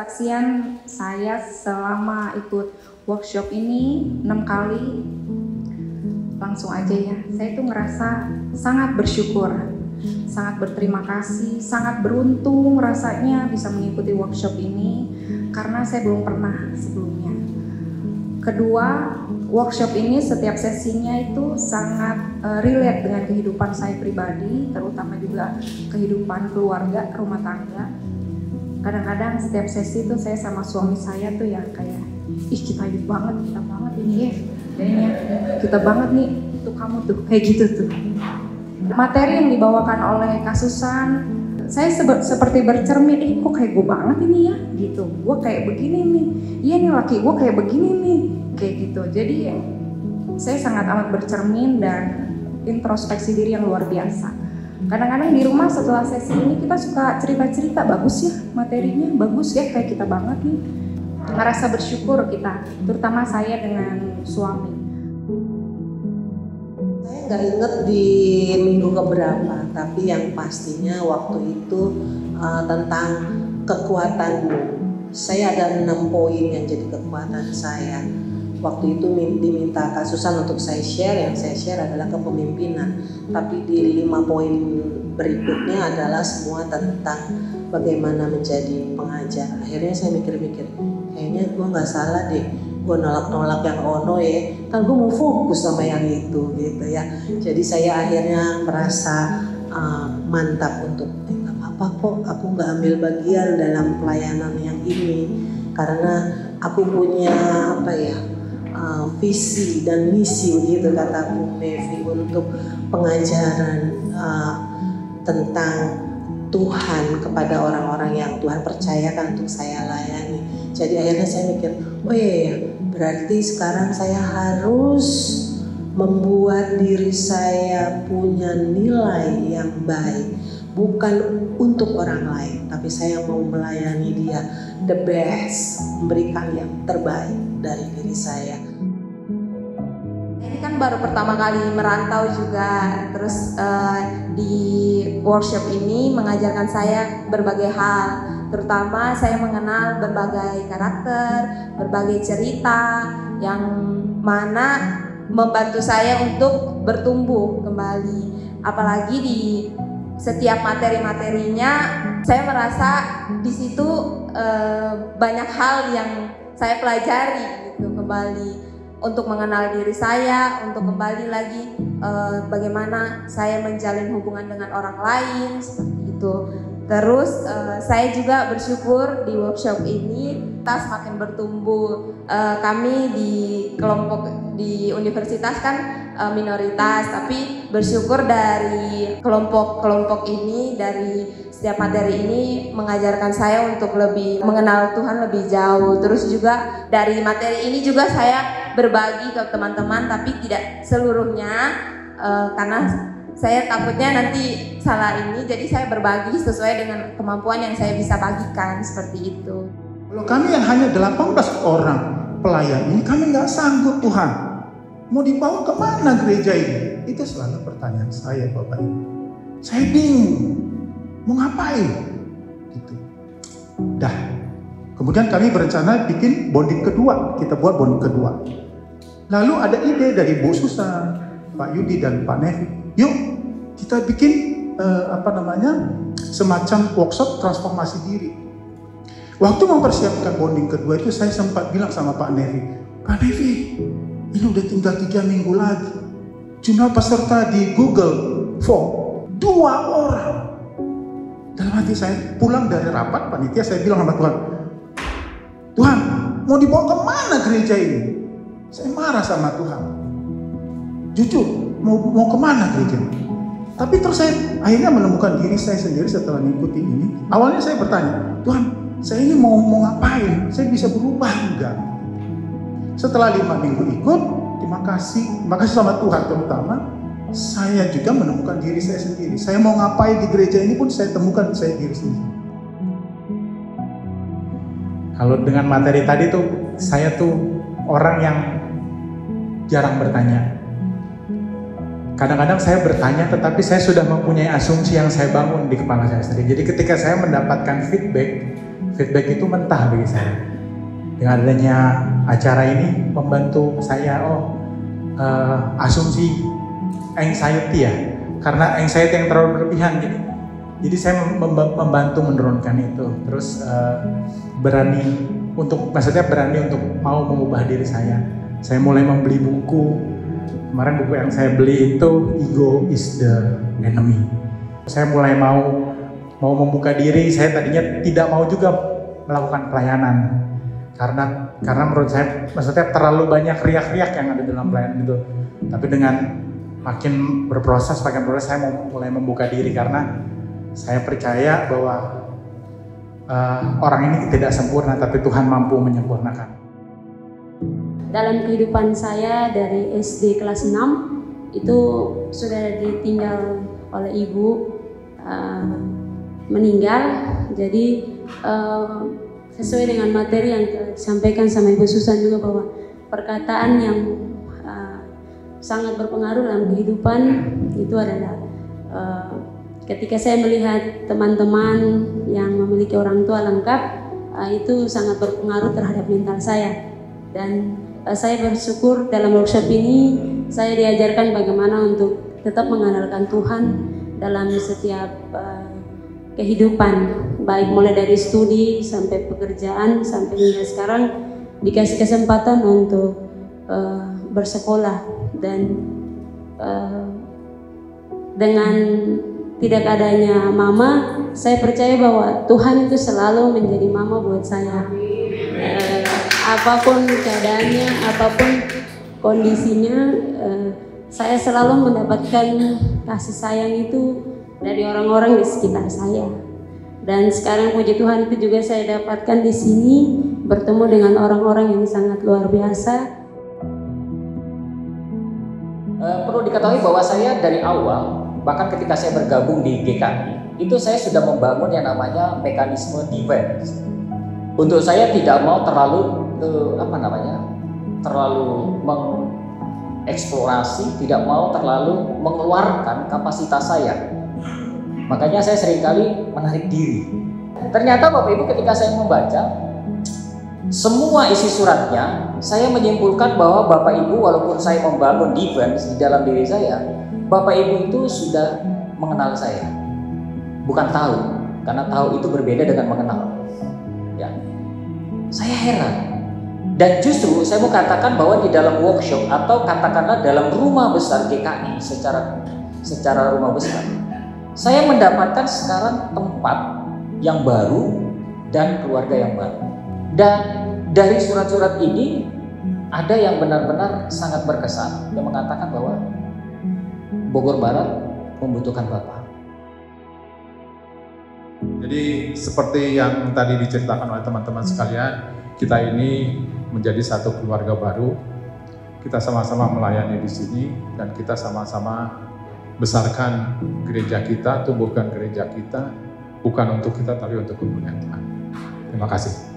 Kesaksian saya selama ikut workshop ini 6 kali, langsung aja ya, saya tuh ngerasa sangat bersyukur, sangat berterima kasih, sangat beruntung rasanya bisa mengikuti workshop ini karena saya belum pernah sebelumnya. Kedua, workshop ini setiap sesinya itu sangat relate dengan kehidupan saya pribadi, terutama juga kehidupan keluarga, rumah tangga. Kadang-kadang setiap sesi tuh saya sama suami saya tuh ya kayak, ih kita banget ini ya, kayaknya kita banget nih, itu kamu tuh, kayak gitu tuh. Materi yang dibawakan oleh Kak Susan, saya seperti bercermin, kok kayak gue banget ini ya, gitu. Gue kayak begini nih, iya nih laki gue kayak begini nih, kayak gitu. Jadi saya sangat amat bercermin dan introspeksi diri yang luar biasa. Kadang-kadang di rumah setelah sesi ini kita suka cerita-cerita, bagus ya materinya, bagus ya kayak kita banget nih. Ngerasa bersyukur kita, terutama saya dengan suami. Saya nggak inget di minggu keberapa, tapi yang pastinya waktu itu tentang kekuatanmu. Saya ada 6 poin yang jadi kekuatan saya. Waktu itu diminta Kak Susan untuk saya share, yang saya share adalah kepemimpinan. Tapi di 5 poin berikutnya adalah semua tentang bagaimana menjadi pengajar. Akhirnya saya mikir-mikir, kayaknya gue nggak salah deh, gue nolak-nolak yang ono ya, kan gue mau fokus sama yang itu gitu ya. Jadi saya akhirnya merasa mantap untuk nggak apa-apa kok, aku nggak ambil bagian dalam pelayanan yang ini karena aku punya visi dan misi begitu kata Bu Nevi untuk pengajaran tentang Tuhan kepada orang-orang yang Tuhan percayakan untuk saya layani. Jadi akhirnya saya mikir, oh iya, berarti sekarang saya harus membuat diri saya punya nilai yang baik, bukan untuk orang lain, tapi saya mau melayani dia the best, memberikan yang terbaik dari diri saya. Ini kan baru pertama kali merantau juga, terus di workshop ini mengajarkan saya berbagai hal, terutama saya mengenal berbagai karakter, berbagai cerita yang mana membantu saya untuk bertumbuh kembali. Apalagi di setiap materi-materinya saya merasa di situ banyak hal yang saya pelajari gitu kembali untuk mengenal diri saya, untuk kembali lagi bagaimana saya menjalin hubungan dengan orang lain seperti itu. Terus saya juga bersyukur di workshop ini kita semakin bertumbuh. Kami di kelompok di universitas kan minoritas, tapi bersyukur dari kelompok-kelompok ini, dari setiap materi ini mengajarkan saya untuk lebih mengenal Tuhan lebih jauh. Terus juga dari materi ini juga saya berbagi ke teman-teman, tapi tidak seluruhnya karena saya takutnya nanti salah ini, jadi saya berbagi sesuai dengan kemampuan yang saya bisa bagikan, seperti itu. Kalau kami yang hanya 18 orang pelayan ini, kami nggak sanggup Tuhan. Mau dibawa kemana gereja ini? Itu selalu pertanyaan saya Bapak Ibu. Saya bingung, mau ngapain? Gitu. Dah. Kemudian kami berencana bikin bonding kedua, kita buat bonding kedua. Lalu ada ide dari Bu Susan, Pak Yudi dan Pak Nevi. Yuk kita bikin semacam workshop transformasi diri. Waktu mempersiapkan bonding kedua itu saya sempat bilang sama Pak Nevi, Pak Nevi, ini udah tinggal 3 minggu lagi. Jumlah peserta di Google Form 2 orang. Dalam hati saya pulang dari rapat panitia, saya bilang sama Tuhan, Tuhan mau dibawa kemana gereja ini? Saya marah sama Tuhan. Jujur, mau kemana gereja? Tapi terus saya akhirnya menemukan diri saya sendiri setelah mengikuti ini. Awalnya saya bertanya, Tuhan, saya ini mau ngapain? Saya bisa berubah enggak? Setelah 5 minggu ikut, terima kasih sama Tuhan terutama. Saya juga menemukan diri saya sendiri. Saya mau ngapain di gereja ini pun saya temukan saya diri sendiri. Kalau dengan materi tadi tuh, saya tuh orang yang jarang bertanya. Kadang-kadang saya bertanya, tetapi saya sudah mempunyai asumsi yang saya bangun di kepala saya sendiri. Jadi ketika saya mendapatkan feedback feedback itu mentah bagi saya. Dengan adanya acara ini membantu saya, asumsi anxiety ya, karena anxiety yang terlalu berlebihan gitu. Jadi saya membantu menurunkan itu, terus berani untuk mau mengubah diri saya. Saya mulai membeli buku. Kemarin buku yang saya beli itu Ego is the Enemy. Saya mulai mau membuka diri. Saya tadinya tidak mau juga melakukan pelayanan karena menurut saya maksudnya terlalu banyak riak-riak yang ada dalam pelayanan itu. Tapi dengan makin berproses saya mau mulai membuka diri karena saya percaya bahwa orang ini tidak sempurna, tapi Tuhan mampu menyempurnakan. Dalam kehidupan saya dari SD kelas 6 itu sudah ditinggal oleh ibu, meninggal. Jadi sesuai dengan materi yang disampaikan sama Ibu Susan juga, bahwa perkataan yang sangat berpengaruh dalam kehidupan itu adalah ketika saya melihat teman-teman yang memiliki orang tua lengkap, itu sangat berpengaruh terhadap mental saya. Dan saya bersyukur dalam workshop ini saya diajarkan bagaimana untuk tetap mengandalkan Tuhan dalam setiap kehidupan, baik mulai dari studi sampai pekerjaan sampai hingga sekarang dikasih kesempatan untuk bersekolah. Dan dengan tidak adanya mama, saya percaya bahwa Tuhan itu selalu menjadi mama buat saya. Apapun keadaannya, apapun kondisinya, saya selalu mendapatkan kasih sayang itu dari orang-orang di sekitar saya. Dan sekarang puji Tuhan itu juga saya dapatkan di sini, bertemu dengan orang-orang yang sangat luar biasa. Perlu diketahui bahwa saya dari awal, bahkan ketika saya bergabung di GKI, itu saya sudah membangun yang namanya mekanisme defense. Untuk saya tidak mau terlalu mengeksplorasi, tidak mau terlalu mengeluarkan kapasitas saya. Makanya saya seringkali menarik diri. Ternyata Bapak Ibu, ketika saya membaca semua isi suratnya, saya menyimpulkan bahwa Bapak Ibu, walaupun saya membangun defense di dalam diri saya, Bapak Ibu itu sudah mengenal saya. Bukan tahu, karena tahu itu berbeda dengan mengenal. Ya. Saya heran. Dan justru saya mau katakan bahwa di dalam workshop atau katakanlah dalam rumah besar GKI secara rumah besar, saya mendapatkan sekarang tempat yang baru dan keluarga yang baru. Dan dari surat-surat ini ada yang benar-benar sangat berkesan, yang mengatakan bahwa Bogor Barat membutuhkan Bapak. Jadi seperti yang tadi diceritakan oleh teman-teman sekalian, kita ini menjadi satu keluarga baru. Kita sama-sama melayani di sini dan kita sama-sama besarkan gereja kita, tumbuhkan gereja kita, bukan untuk kita tapi untuk kemuliaan Tuhan. Terima kasih.